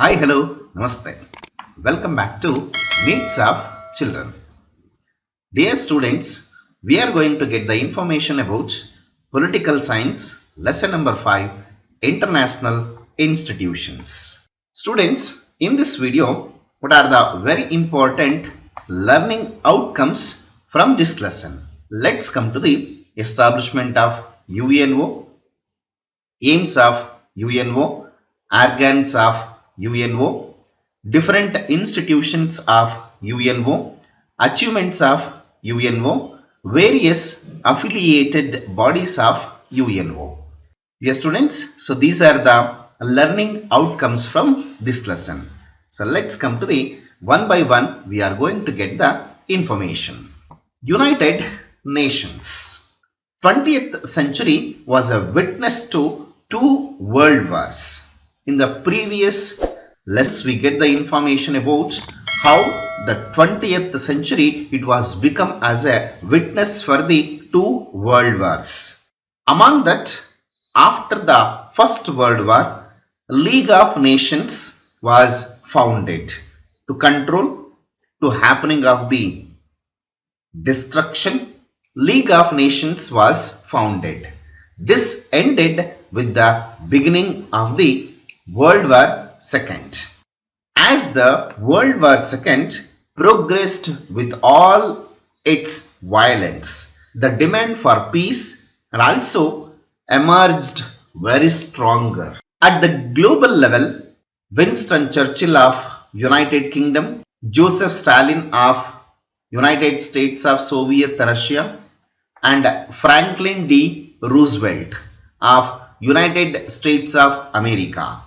Hi, hello, namaste. Welcome back to Needs of Children. Dear students, we are going to get the information about political science, lesson number 5, international institutions. Students, in this video, what are the very important learning outcomes from this lesson? Let's come to the establishment of UNO, aims of UNO, organs of UNO, different institutions of UNO, achievements of UNO, various affiliated bodies of UNO. Dear students, so these are the learning outcomes from this lesson. So let's come to the one by one, we are going to get the information. United Nations. 20th century was a witness to two world wars. In the previous lessons, we get the information about how the 20th century it was become as a witness for the two world wars. Among that, after the First World War, League of Nations was founded to control to happening of the destruction. League of Nations was founded. This ended with the beginning of the World War II. As the World War II progressed with all its violence, the demand for peace also emerged very stronger. At the global level, Winston Churchill of United Kingdom, Joseph Stalin of United States of Soviet Russia, and Franklin D. Roosevelt of United States of America.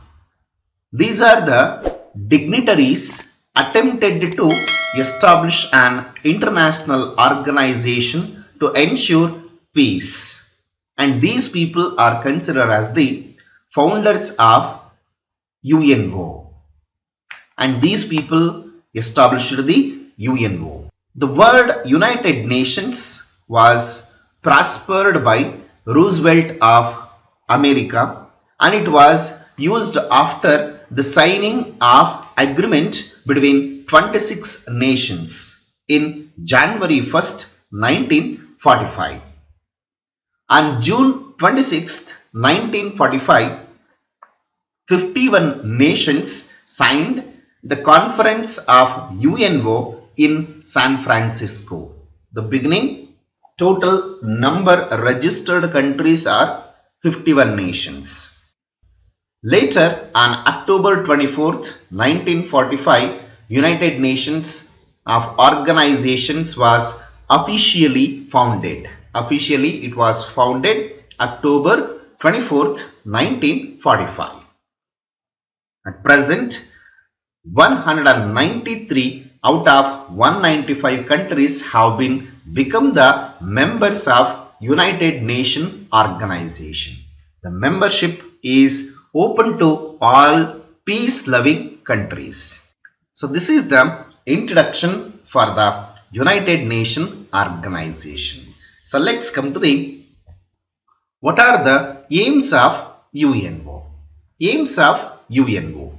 These are the dignitaries attempted to establish an international organization to ensure peace. And these people are considered as the founders of UNO. And these people established the UNO. The word United Nations was prospered by Roosevelt of America, and it was used after the signing of agreement between 26 nations in January 1st, 1945. On June 26th, 1945, 51 nations signed the Conference of UNO in San Francisco. The beginning total number registered countries are 51 nations. Later, on October 24th, 1945, United Nations of Organizations was officially founded. Officially, it was founded October 24th, 1945. At present, 193 out of 195 countries have become the members of United Nations Organization. The membership is open to all peace-loving countries. So this is the introduction for the United Nations Organization. So let's come to the what are the aims of UNO? Aims of UNO.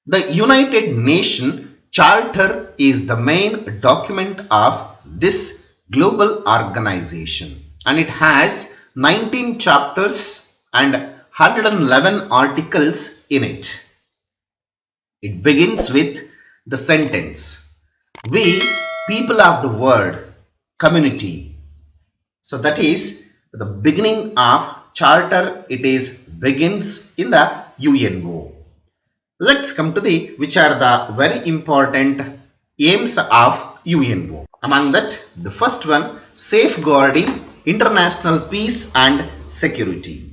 The United Nations Charter is the main document of this global organization, and it has 19 chapters and 111 articles in it. It begins with the sentence, "We, people of the world, community." So that is the beginning of charter. It begins in the UNO. Let's come to the which are the very important aims of UNO. Among that, the first one, safeguarding international peace and security.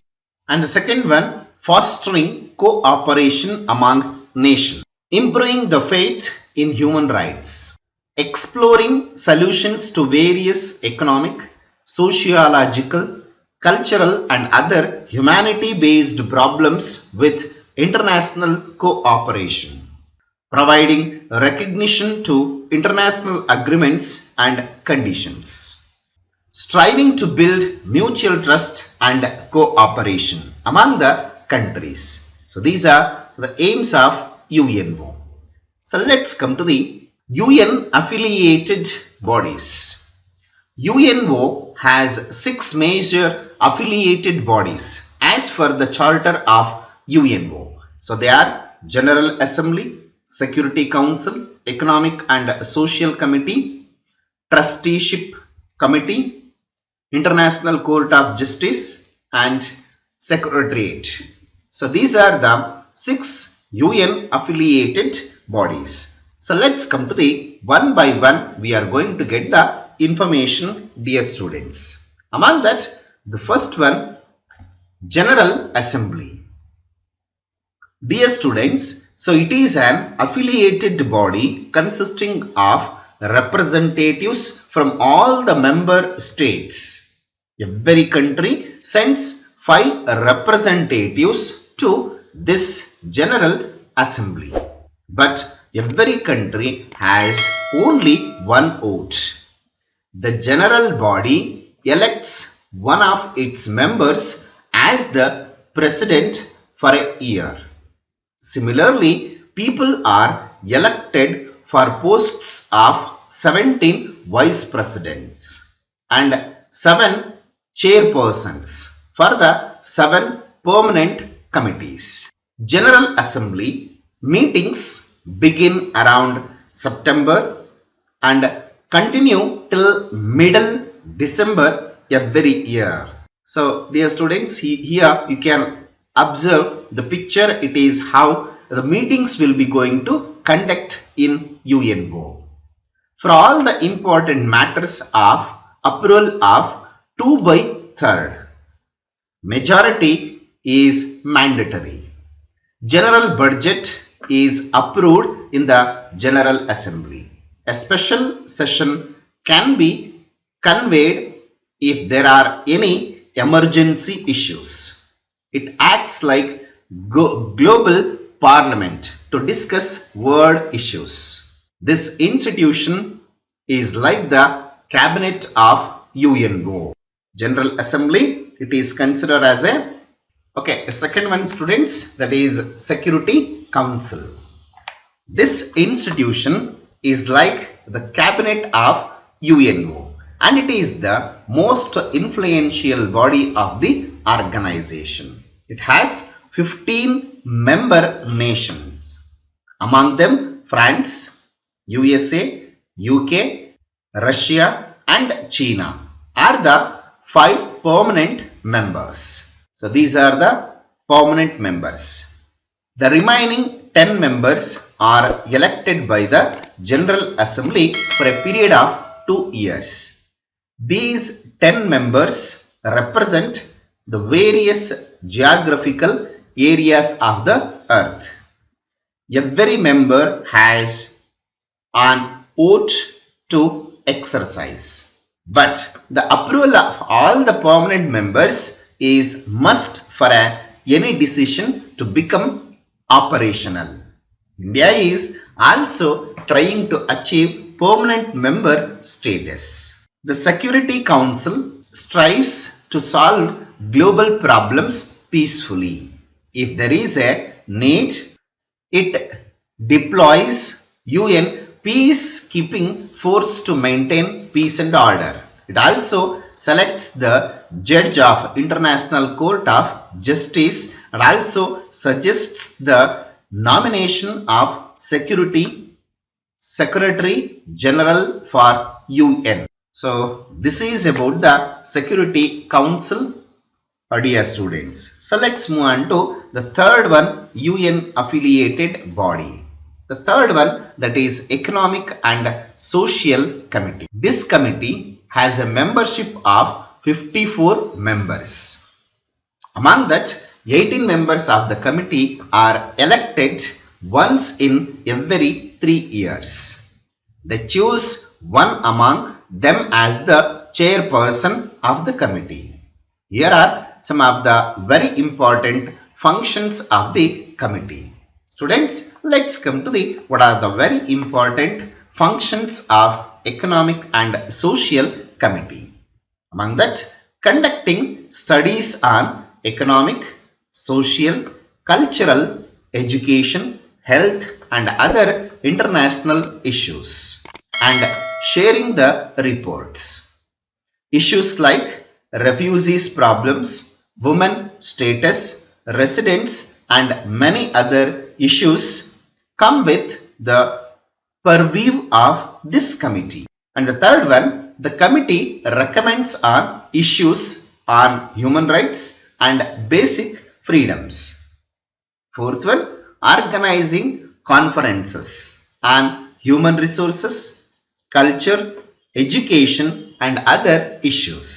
And the second one, fostering cooperation among nations, improving the faith in human rights, exploring solutions to various economic, sociological, cultural and other humanity-based problems with international cooperation, providing recognition to international agreements and conditions, striving to build mutual trust and cooperation among the countries. So these are the aims of UNO. So let's come to the UN affiliated bodies. UNO has 6 major affiliated bodies as per the charter of UNO. So they are General Assembly, Security Council, Economic and Social Committee, Trusteeship Committee, International Court of Justice and Secretariat. So these are the 6 UN affiliated bodies. So let's come to the one by one. We are going to get the information, dear students. Among that, the first one, General Assembly. Dear students, so it is an affiliated body consisting of representatives from all the member states. Every country sends 5 representatives to this General Assembly. But every country has only one vote. The general body elects one of its members as the president for a year. Similarly, people are elected for posts of 17 vice presidents and 7 chairpersons for the 7 permanent committees. General Assembly meetings begin around September and continue till middle December every year. So dear students, here you can observe the picture. It is how the meetings will be going to conduct in UNO. For all the important matters of approval of 2/3, majority is mandatory. General budget is approved in the General Assembly. A special session can be convened if there are any emergency issues. It acts like global parliament to discuss world issues. This institution is like the cabinet of UNO. General Assembly, it is considered as a second one, students, that is Security Council. This institution is like the cabinet of UNO and it is the most influential body of the organization. It has 15 member nations. Among them, France, USA, UK, Russia and China are the 5 permanent members. So these are the permanent members. The remaining 10 members are elected by the General Assembly for a period of 2 years. These 10 members represent the various geographical areas of the earth. Every member has an oath to exercise. But the approval of all the permanent members is must for any decision to become operational. India is also trying to achieve permanent member status. The Security Council strives to solve global problems peacefully. If there is a need, it deploys UN peacekeeping force to maintain peace and order. It also selects the judge of International Court of Justice and also suggests the nomination of Secretary General for UN. So this is about the Security Council, dear students. So let's move on to the third one, UN affiliated body. The third one, that is Economic and Social Committee. This committee has a membership of 54 members. Among that, 18 members of the committee are elected once in every 3 years. They choose one among them as the chairperson of the committee. Here are some of the very important functions of the committee. Students, let's come to the what are the very important functions of Economic and Social Committee. Among that, conducting studies on economic, social, cultural, education, health and other international issues and sharing the reports. Issues like refugees problems, women status, residents and many other issues come with the purview of this committee. And the third one, the committee recommends on issues on human rights and basic freedoms. Fourth one, organizing conferences on human resources, culture, education and other issues.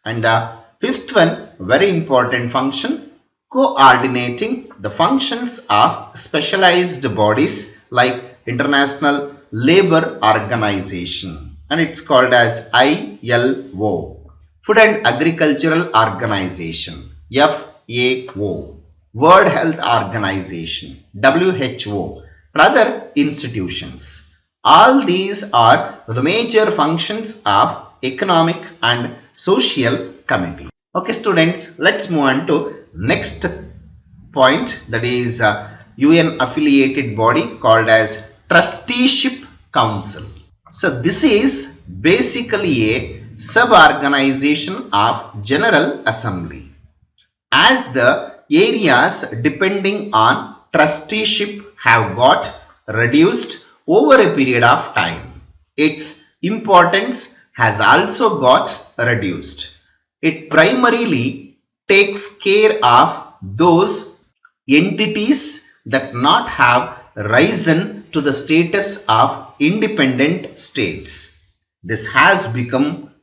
And the fifth one, very important function, coordinating the functions of specialized bodies like International Labour Organization, and it's called as ILO, Food and Agricultural Organization, FAO, World Health Organization, WHO, and other institutions. All these are the major functions of Economic and Social Committee. Okay students, let's move on to next point, that is UN affiliated body called as Trusteeship Council. So this is basically a sub-organization of General Assembly. As the areas depending on trusteeship have got reduced over a period of time, its importance has also got reduced. It primarily takes care of those entities that not have risen to the status of independent states. This has become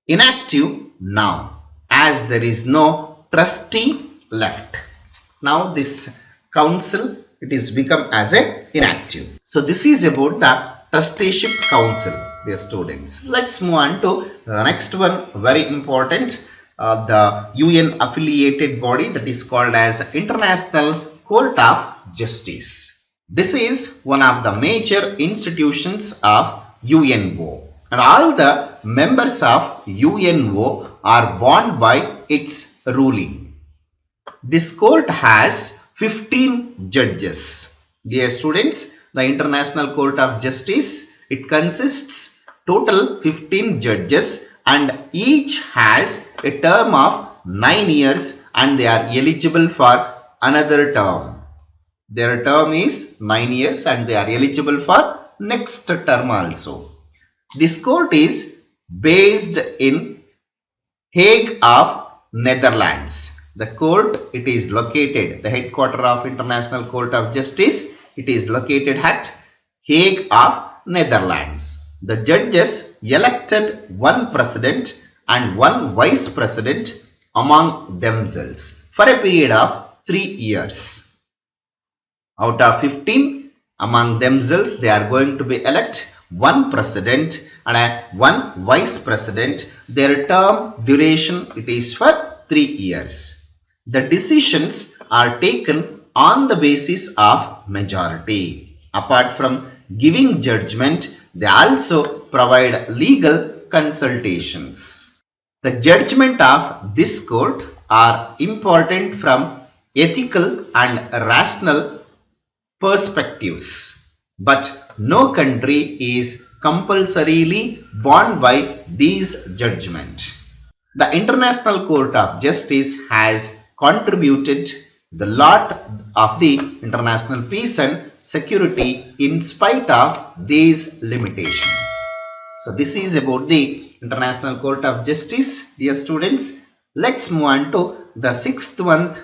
inactive now as there is no trustee left. Now this council, it is become as a inactive. So this is about the Trusteeship Council, dear students. Let's move on to the next one, very important, the UN affiliated body that is called as International Court of Justice. This is one of the major institutions of UNO, and all the members of UNO are bound by its ruling. This court has 15 judges. Dear students, the International Court of Justice, it consists total 15 judges and each has a term of 9 years and they are eligible for another term. Their term is 9 years and they are eligible for next term also. This court is based in Hague of Netherlands. The court, it is located, the headquarter of International Court of Justice, it is located at Hague of Netherlands. The judges elected one president and one vice president among themselves for a period of 3 years. Out of 15, among themselves they are going to be elect one president and one vice president. Their term duration, it is for 3 years. The decisions are taken on the basis of majority. Apart from giving judgment, they also provide legal consultations. The judgment of this court are important from ethical and rational perspectives, but no country is compulsorily bound by these judgments. The International Court of Justice has contributed the lot of the international peace and security in spite of these limitations. So this is about the International Court of Justice, dear students. Let's move on to the sixth one,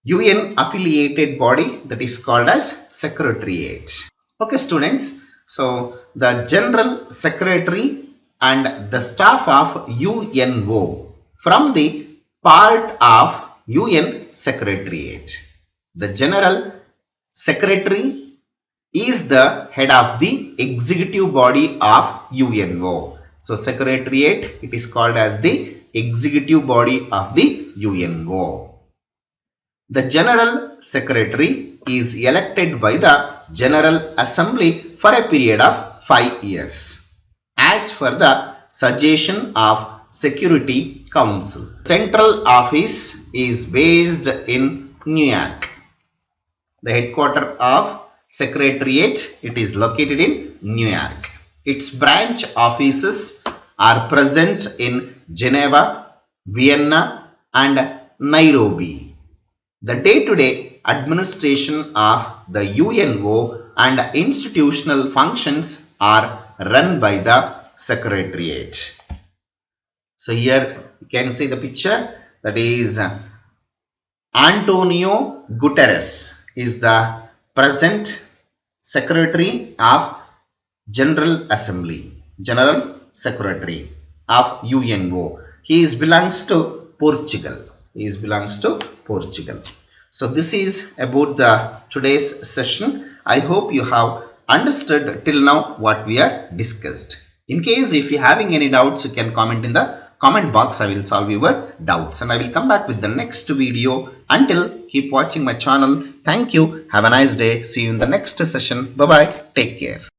UN affiliated body, that is called as Secretariat. Okay students, so the General Secretary and the staff of UNO from the part of UN Secretariat. The General Secretary is the head of the executive body of UNO. So Secretariat, it is called as the executive body of the UNO. The General Secretary is elected by the General Assembly for a period of 5 years as for the suggestion of Security Council. Central office is based in New York. The headquarters of Secretariat, it is located in New York. Its branch offices are present in Geneva, Vienna and Nairobi. The day-to-day administration of the UNO and institutional functions are run by the Secretariat. So here you can see the picture, that is Antonio Guterres is the present Secretary of General Assembly, General Secretary of UNO. He belongs to Portugal. So this is about the today's session. I hope you have understood till now what we are discussed. In case if you having any doubts, you can comment in the comment box. I will solve your doubts and I will come back with the next video. Until, keep watching my channel. Thank you. Have a nice day. See you in the next session. Bye bye. Take care.